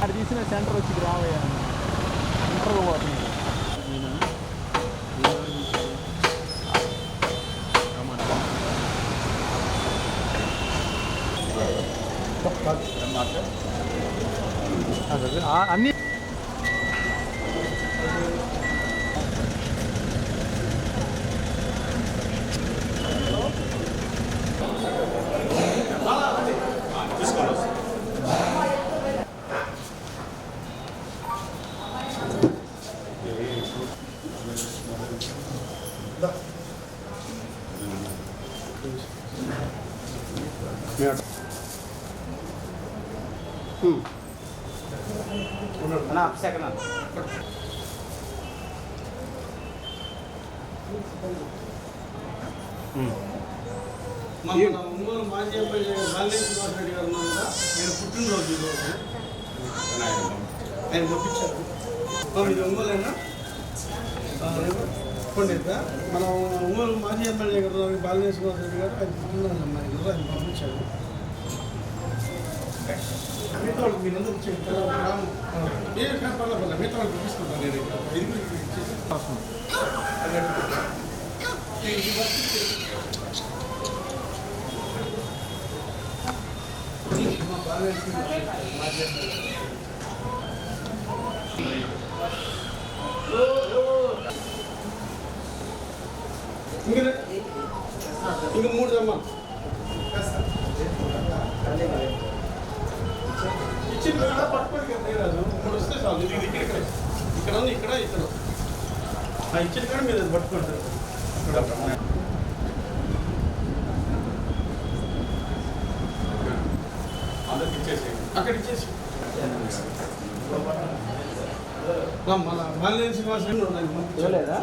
అది తీసిన సెంటర్ వచ్చి రావయ్యా సెంటర్గా పోతుంది. అన్నీ ఒంగోలు మాజీ ఎమ్మెల్యే బాలినేని శ్రీనివాసరెడ్డి గారు ఉన్నారు కదా, నేను పుట్టినరోజు ఈరోజు ఆయన పంపించారు. మీరు ఒంగోలేనా పండిత మన ఒంగోలు మాజీ ఎమ్మెల్యే గారు బాలినేని శ్రీనివాసరెడ్డి గారు ఆయన పుట్టినరోజు అన్నారు ఈరోజు, ఆయన పంపించారు. మిగతా వాళ్ళకి మీరందరూ ఏ పర్లేదు మిగతా వాళ్ళు పంపిస్తున్నాను నేను ఇంకా 3 అమ్మా ఇచ్చిన పట్టుకోండి రాజు 3 వస్తే చాలు. ఇక్కడ ఉంది ఇక్కడ ఇచ్చిన కాడ మీరు అది పట్టుకుంటారు. అక్కడ ఇచ్చేసి మన బాలినేని శ్రీనివాసరెడ్డి ఇవ్వలేదా?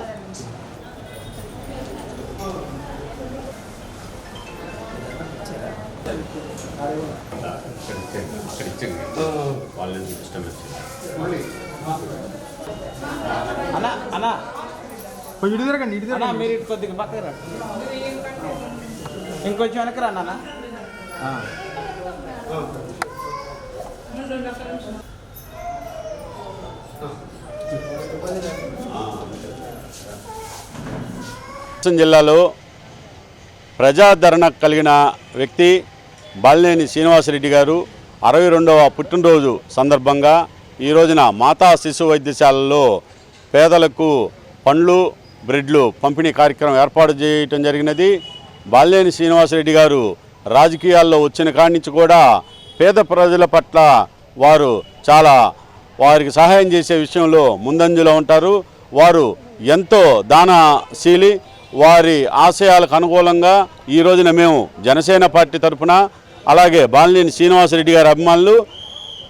అన్నా అన్నా కొంచెం ఇటు తిరగండి, ఇటు తిరగండి. మీరు ఇటు కొద్దిగా పక్కన రండి, ఇంకొంచెం వెనక్కి రండి అన్న. జిల్లాలో ప్రజాదరణ కలిగిన వ్యక్తి బాలినేని శ్రీనివాసరెడ్డి గారు 62వ పుట్టినరోజు సందర్భంగా ఈ రోజున మాతా శిశు వైద్యశాలలో పేదలకు పండ్లు బ్రెడ్లు పంపిణీ కార్యక్రమం ఏర్పాటు చేయటం జరిగినది. బాలినేని శ్రీనివాసరెడ్డి గారు రాజకీయాల్లో వచ్చిన కాడి నుంచి కూడా పేద ప్రజల పట్ల వారు చాలా వారికి సహాయం చేసే విషయంలో ముందంజలో ఉంటారు. వారు ఎంతో దానశీలి. వారి ఆశయాలకు అనుకూలంగా ఈ రోజున మేము జనసేన పార్టీ తరఫున అలాగే బాలినేని శ్రీనివాసరెడ్డి గారి అభిమానులు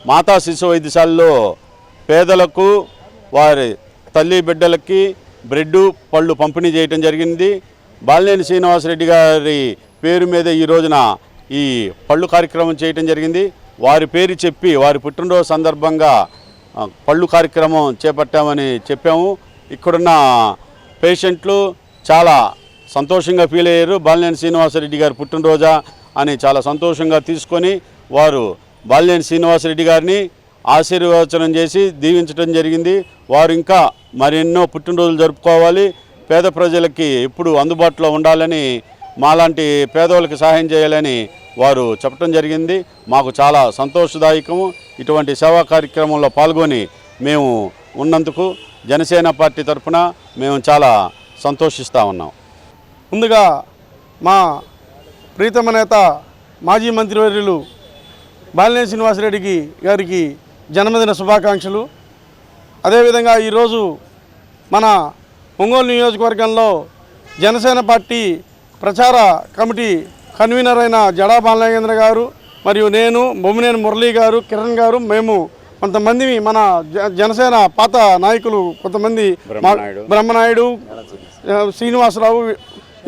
మాతా శిశు వైద్యశాలలో పేదలకు వారి తల్లి బిడ్డలకి బ్రెడ్డు పళ్ళు పంపిణీ చేయటం జరిగింది. బాలినేని శ్రీనివాసరెడ్డి గారి పేరు మీద ఈ రోజున ఈ పళ్ళు కార్యక్రమం చేయటం జరిగింది. వారి పేరు చెప్పి వారి పుట్టినరోజు సందర్భంగా పళ్ళు కార్యక్రమం చేపట్టామని చెప్పాము. ఇక్కడున్న పేషెంట్లు చాలా సంతోషంగా ఫీల్ అయ్యారు. బాలినేని శ్రీనివాసరెడ్డి గారి పుట్టినరోజా అని చాలా సంతోషంగా తీసుకొని వారు బాలినేని శ్రీనివాసరెడ్డి గారిని ఆశీర్వచనం చేసి దీవించడం జరిగింది. వారు ఇంకా మరెన్నో పుట్టినరోజులు జరుపుకోవాలి, పేద ప్రజలకి ఎప్పుడు అందుబాటులో ఉండాలని, మాలాంటి పేదవాళ్ళకి సహాయం చేయాలని వారు చెప్పడం జరిగింది. మాకు చాలా సంతోషదాయకము. ఇటువంటి సేవా కార్యక్రమంలో పాల్గొని మేము ఉన్నందుకు జనసేన పార్టీ తరఫున మేము చాలా సంతోషిస్తూ ఉన్నాం. ముందుగా మా ప్రీతమ నేత మాజీ మంత్రివర్యులు బాలినేని శ్రీనివాసరెడ్డి గారికి జన్మదిన శుభాకాంక్షలు. అదేవిధంగా ఈరోజు మన ఒంగోలు నియోజకవర్గంలో జనసేన పార్టీ ప్రచార కమిటీ కన్వీనర్ అయిన జడా బాలనాగేంద్ర గారు మరియు నేను, బొమ్మినేని మురళీ గారు, కిరణ్ గారు, మేము కొంతమంది మన జనసేన పాత నాయకులు కొంతమంది బ్రహ్మనాయుడు, శ్రీనివాసరావు,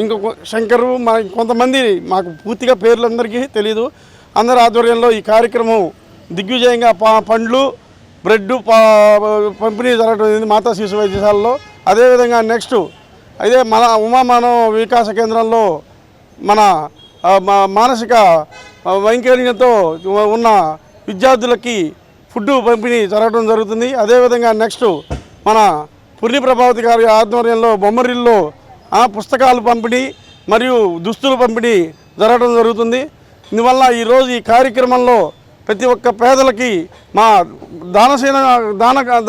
ఇంకొక శంకరు, కొంతమంది మాకు పూర్తిగా పేర్లందరికీ తెలీదు, అందరి ఆధ్వర్యంలో ఈ కార్యక్రమం దిగ్విజయంగా పండ్లు బ్రెడ్ పంపిణీ జరగడం మాతా శిశు వైద్యశాలలో. అదేవిధంగా నెక్స్ట్ అయితే మన ఉమామానవ వికాస కేంద్రంలో మన మానసిక వైకల్యంతో ఉన్న విద్యార్థులకి ఫుడ్ పంపిణీ జరగడం జరుగుతుంది. అదేవిధంగా నెక్స్ట్ మన పుర్రి ప్రభావతి గారి ఆధ్వర్యంలో బొమ్మరిల్లో పుస్తకాలు పంపిణీ మరియు దుస్తులు పంపిణీ జరగడం జరుగుతుంది. ఇందువల్ల ఈరోజు ఈ కార్యక్రమంలో ప్రతి ఒక్క పేదలకి మా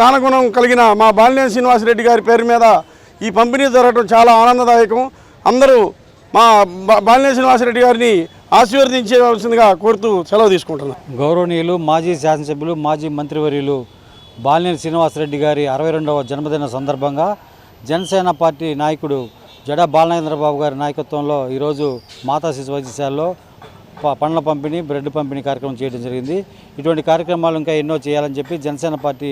దానగుణం కలిగిన మా బాలినేని శ్రీనివాసరెడ్డి గారి పేరు మీద ఈ పంపిణీ జరగడం చాలా ఆనందదాయకం. అందరూ మా బాలినేని శ్రీనివాసరెడ్డి గారిని ఆశీర్వదించవలసిందిగా కోరుతూ సెలవు తీసుకుంటున్నాను. గౌరవనీయులు మాజీ శాసనసభ్యులు మాజీ మంత్రివర్యులు బాలినేని శ్రీనివాసరెడ్డి గారి 62వ జన్మదిన సందర్భంగా జనసేన పార్టీ నాయకుడు జడా బాలనేంద్రబాబు గారి నాయకత్వంలో ఈరోజు మాతా శిశు వైద్యశాలలో పండ్ల పంపిణీ బ్రెడ్ పంపిణీ కార్యక్రమం చేయడం జరిగింది. ఇటువంటి కార్యక్రమాలు ఇంకా ఎన్నో చేయాలని చెప్పి జనసేన పార్టీ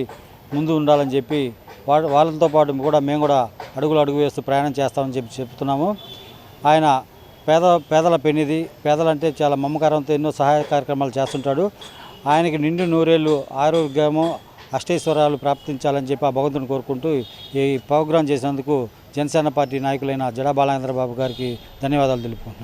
ముందు ఉండాలని చెప్పి వాళ్ళతో పాటు మేము కూడా అడుగు వేస్తూ ప్రయాణం చేస్తామని చెప్తున్నాము. ఆయన పేదల పెన్నిది, పేదలంటే చాలా మమకారంతో ఎన్నో సహాయ కార్యక్రమాలు చేస్తుంటాడు. ఆయనకి నిండు నూరేళ్ళు ఆరోగ్యము అష్టైశ్వర్యాలు ప్రాప్తించాలని చెప్పి ఆ భగవంతుని కోరుకుంటూ ఈ ప్రోగ్రాం చేసినందుకు జనసేన పార్టీ నాయకులైన జడా బాలనేంద్రబాబు గారికి ధన్యవాదాలు తెలుపుకుంటున్నాను.